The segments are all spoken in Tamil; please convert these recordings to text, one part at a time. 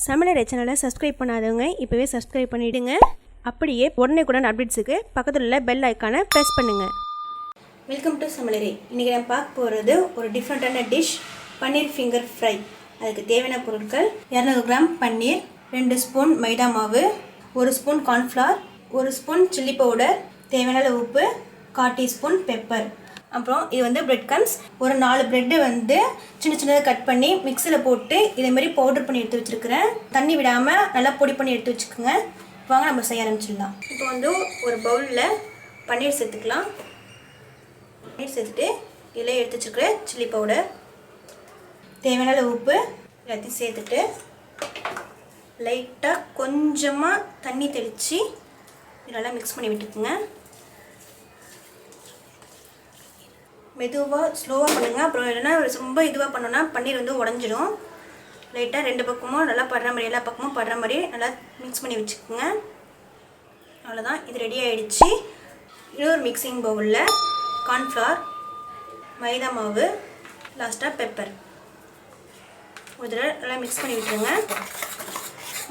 சமையலறை சேனலை சப்ஸ்கிரைப் பண்ணாதவங்க இப்போவே சப்ஸ்கிரைப் பண்ணிவிடுங்க. அப்படியே உடனே அப்டேட்ஸுக்கு பக்கத்தில் உள்ள பெல் ஐக்கானை ப்ரெஸ் பண்ணுங்கள். வெல்கம் டு சமையலறை. இன்றைக்கி நான் பார்க்க போகிறது ஒரு டிஃப்ரெண்ட்டான டிஷ், பன்னீர் ஃபிங்கர் ஃப்ரை. அதுக்கு தேவையான பொருட்கள்: 200 கிராம் பன்னீர், 2 ஸ்பூன் மைதா மாவு, 1 spoon cornflour, 1 spoon chilli powder, தேவையான உப்பு, 1/4 டீஸ்பூன் பெப்பர். அப்புறம் இது பிரெட் கம்ஸ், ஒரு 4 ப்ரெட்டு சின்ன சின்னதாக கட் பண்ணி மிக்சியில் போட்டு இதேமாரி பவுடர் பண்ணி எடுத்து வச்சுருக்கிறேன். தண்ணி விடாமல் நல்லா பொடி பண்ணி எடுத்து வச்சுக்கோங்க. வாங்க நம்ம செய்ய ஆரம்பிச்சிடலாம். இப்போ ஒரு பவுலில் பன்னீர் சேர்த்துக்கலாம். பன்னீர் சேர்த்துட்டு இதில் எடுத்து வச்சுருக்கிற சில்லி பவுடர், தேவையான உப்பு எல்லாத்தையும் சேர்த்துட்டு லைட்டாக கொஞ்சமாக தண்ணி தெளித்து நல்லா மிக்ஸ் பண்ணி விட்டுக்குங்க. மெதுவாக ஸ்லோவாக பண்ணுங்கள். அப்புறம் இல்லைன்னா ரொம்ப இதுவாக பண்ணோன்னா பன்னீர் உடஞ்சிடும். லைட்டாக 2 பக்கமும் நல்லா படுற மாதிரி, எல்லா பக்கமும் படுற மாதிரி நல்லா மிக்ஸ் பண்ணி வச்சுக்கோங்க. அவ்வளோதான், இது ரெடி ஆகிடுச்சு. இன்னொரு மிக்சிங் பவுலில் கார்ன்ஃப்ளவர், மைதா மாவு, லாஸ்ட்டாக பெப்பர் ஒரு தடவை நல்லா மிக்ஸ் பண்ணி விட்டுருங்க.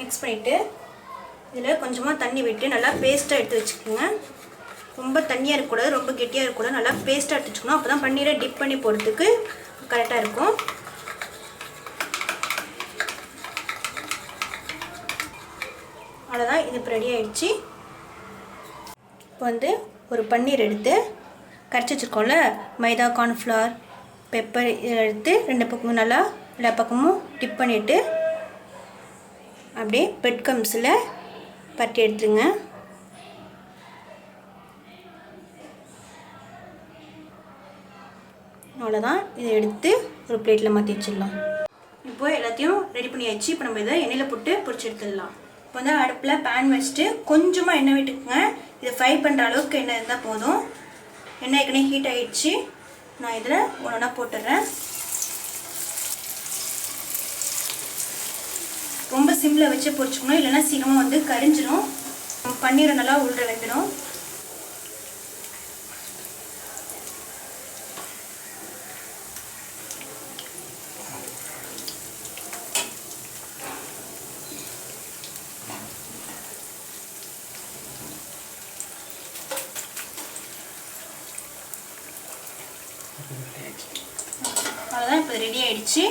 மிக்ஸ் பண்ணிவிட்டு இதில் கொஞ்சமாக தண்ணி விட்டு நல்லா பேஸ்ட்டாக எடுத்து வச்சுக்கோங்க. ரொம்ப தண்ணியாக இருக்கக்கூடாது, ரொம்ப கெட்டியாக இருக்கக்கூடாது, நல்லா பேஸ்ட்டாக எடுத்து வச்சுக்கணும். அப்போ தான் பன்னீரை டிப் பண்ணி போடுறதுக்கு கரெக்டாக இருக்கும். அவ்வளோதான், இது இப்போ ரெடி ஆகிடுச்சு. இப்போ ஒரு பன்னீர் எடுத்து கரைச்சி வச்சுருக்கோம்ல, மைதா, கார்ன்ஃப்ளவர், பெப்பர் எடுத்து 2 பக்கமும் நல்லா எல்லா பக்கமும் டிப் பண்ணிவிட்டு அப்படியே பிரெட் கம்ஸில் பரட்டி எடுத்துருங்க. அவ்வளோதான், இதை எடுத்து ஒரு பிளேட்டில் மாற்றி வச்சிடலாம். இப்போ எல்லாத்தையும் ரெடி பண்ணியாச்சு. இப்போ நம்ம இதை எண்ணெயில் போட்டு பொரிச்சு எடுத்துடலாம். இப்போ அடுப்பில் பேன் வச்சுட்டு கொஞ்சமாக எண்ணெய் விட்டுக்குங்க. இதை ஃப்ரை பண்ணுற அளவுக்கு எண்ணெய் இருந்தால் போதும். எண்ணெய் ஏற்கனவே ஹீட் ஆகிடுச்சு. நான் இதில் ஒன்றா போட்டுடுறேன். ரொம்ப சிம்மில் வச்சு பொரிச்சுக்கணும், இல்லைன்னா சீக்கிரமாக கரிஞ்சிடும். பன்னீரை நல்லா உள்ள வெந்துடும். அவ்வளோதான், இப்போ ரெடி ஆகிடுச்சு.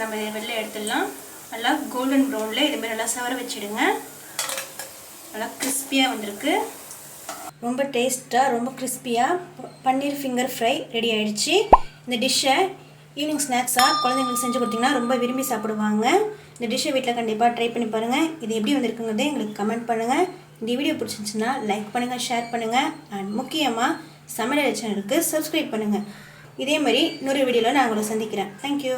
நம்ம இதை வெளில எடுத்துடலாம். நல்லா கோல்டன் ப்ரௌனில் இதுமாதிரி நல்லா சவர வச்சுடுங்க. நல்லா கிறிஸ்பியாக வந்திருக்கு. ரொம்ப டேஸ்ட்டாக, ரொம்ப கிறிஸ்பியாக பன்னீர் ஃபிங்கர் ஃப்ரை ரெடி ஆகிடுச்சு. இந்த டிஷ்ஷை ஈவினிங் ஸ்நாக்ஸாக குழந்தைங்களுக்கு செஞ்சு கொடுத்திங்கன்னா ரொம்ப விரும்பி சாப்பிடுவாங்க. இந்த டிஷ்ஷை வீட்டில் கண்டிப்பாக ட்ரை பண்ணி பாருங்கள். இது எப்படி வந்திருக்குங்கிறதே எங்களுக்கு கமெண்ட் பண்ணுங்கள். இந்த வீடியோ பிடிச்சிருந்துச்சுன்னா லைக் பண்ணுங்கள், ஷேர் பண்ணுங்கள். அண்ட் முக்கியமாக சமையலறை சேனலுக்கு சப்ஸ்கிரைப் பண்ணுங்கள். இதே மாதிரி இன்னொரு வீடியோவில் நான் உங்களை சந்திக்கிறேன். தேங்க்யூ.